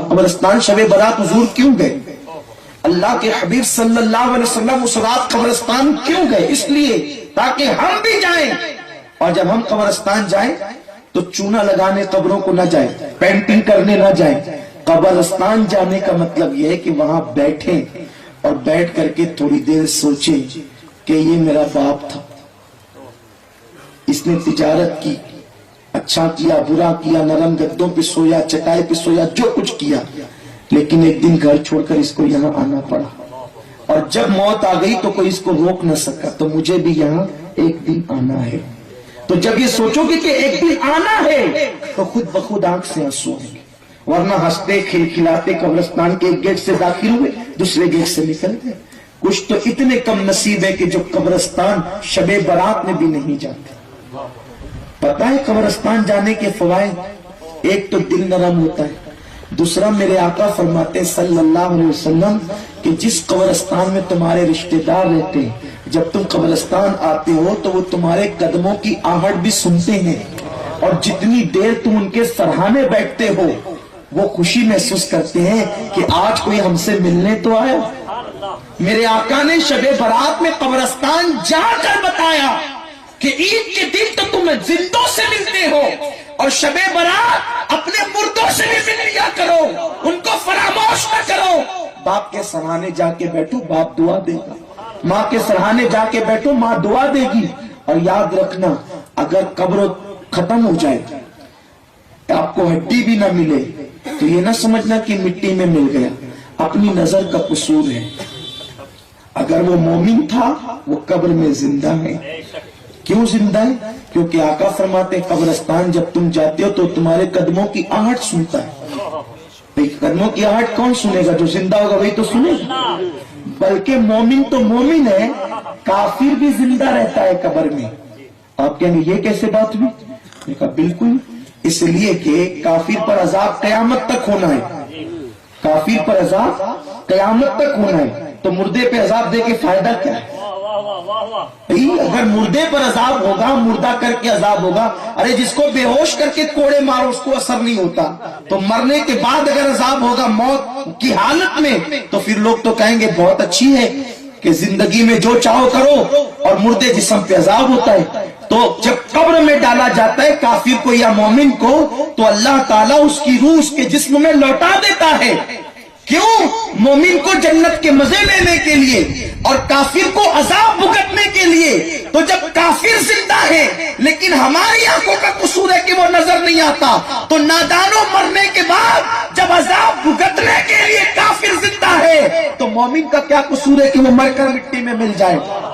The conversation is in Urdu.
قبرستان شب برات حضور کیوں گئے؟ اللہ کے حبیب صلی اللہ علیہ وسلم اس رات قبرستان کیوں گئے؟ اس لیے تاکہ ہم بھی جائیں، اور جب ہم قبرستان جائیں تو چونا لگانے قبروں کو نہ جائیں، پینٹنگ کرنے نہ جائیں۔ قبرستان جانے کا مطلب یہ ہے کہ وہاں بیٹھیں اور بیٹھ کر کے تھوڑی دیر سوچیں کہ یہ میرا باپ تھا، اس نے تجارت کی، اچھا کیا برا کیا، نرم گدوں پہ سویا، چٹائی پہ سویا، جو کچھ کیا، لیکن ایک دن گھر چھوڑ کر اس کو یہاں آنا پڑا، اور جب موت آ گئی تو کوئی اس کو روک نہ سکا، تو مجھے بھی یہاں ایک دن آنا ہے۔ تو جب یہ سوچو گے کہ ایک دن آنا ہے تو خود بخود آنکھ سے آنسو آئیں گے، ورنہ ہنستے کھلکھلاتے قبرستان کے ایک گیٹ سے داخل ہوئے، دوسرے گیٹ سے نکل گئے۔ کچھ تو اتنے کم نصیب ہے کہ جو قبرستان شب برات میں بھی نہیں جاتے۔ پتہ ہے قبرستان جانے کے فوائد؟ ایک تو دل نرم ہوتا ہے، دوسرا میرے آقا فرماتے ہیں صلی اللہ علیہ وسلم کہ جس قبرستان میں تمہارے رشتہ دار رہتے ہیں، جب تم قبرستان آتے ہو تو وہ تمہارے قدموں کی آہٹ بھی سنتے ہیں، اور جتنی دیر تم ان کے سرہانے بیٹھتے ہو وہ خوشی محسوس کرتے ہیں کہ آج کوئی ہم سے ملنے تو آیا۔ میرے آقا نے شب برات میں قبرستان جا کر بتایا کہ عید کے دن تو تم زندوں سے ملتے ہو، اور شب برات اپنے مردوں سے بھی مل لیا کرو، ان کو فراموش نہ کرو۔ باپ کے سرہانے جا کے بیٹھو، باپ دعا دے گا، ماں کے سرہانے جا کے بیٹھو، ماں دعا دے گی۔ اور یاد رکھنا، اگر قبر ختم ہو جائے، آپ کو ہڈی بھی نہ ملے، تو یہ نہ سمجھنا کہ مٹی میں مل گیا، اپنی نظر کا قصور ہے۔ اگر وہ مومن تھا وہ قبر میں زندہ ہے۔ کیوں زندہ ہے؟ کیونکہ آقا فرماتے ہیں قبرستان جب تم جاتے ہو تو تمہارے قدموں کی آہٹ سنتا ہے۔ قدموں کی آہٹ کون سنے گا؟ جو زندہ ہوگا وہی تو سنے گا۔ بلکہ مومن تو مومن ہے، کافر بھی زندہ رہتا ہے قبر میں۔ آپ کہیں گے یہ کیسے بات ہوئی؟ میں نے کہا بالکل اس لیے کہ کافر پر عذاب قیامت تک ہونا ہے، کافر پر عذاب قیامت تک ہونا ہے، تو مردے پہ عذاب دے کے فائدہ کیا ہے؟ اگر مردے پر عذاب ہوگا، مردہ کر کے عذاب ہوگا، ارے جس کو بے ہوش کر کے کوڑے مارو اس کو اثر نہیں ہوتا، تو مرنے کے بعد اگر عذاب ہوگا موت کی حالت میں، تو پھر لوگ تو کہیں گے بہت اچھی ہے کہ زندگی میں جو چاہو کرو، اور مردے جسم پہ عذاب ہوتا ہے۔ تو جب قبر میں ڈالا جاتا ہے کافر کو یا مومن کو، تو اللہ تعالیٰ اس کی روح اس کے جسم میں لوٹا دیتا ہے۔ کیوں؟ مومن کو جنت کے مزے لینے کے لیے، اور کافر کو عذاب بھگتنے کے لیے۔ تو جب کافر زندہ ہے لیکن ہماری آنکھوں کا قصور ہے کہ وہ نظر نہیں آتا، تو نادانوں مرنے کے بعد جب عذاب بھگتنے کے لیے کافر زندہ ہے تو مومن کا کیا قصور ہے کہ وہ مر کر مٹی میں مل جائے؟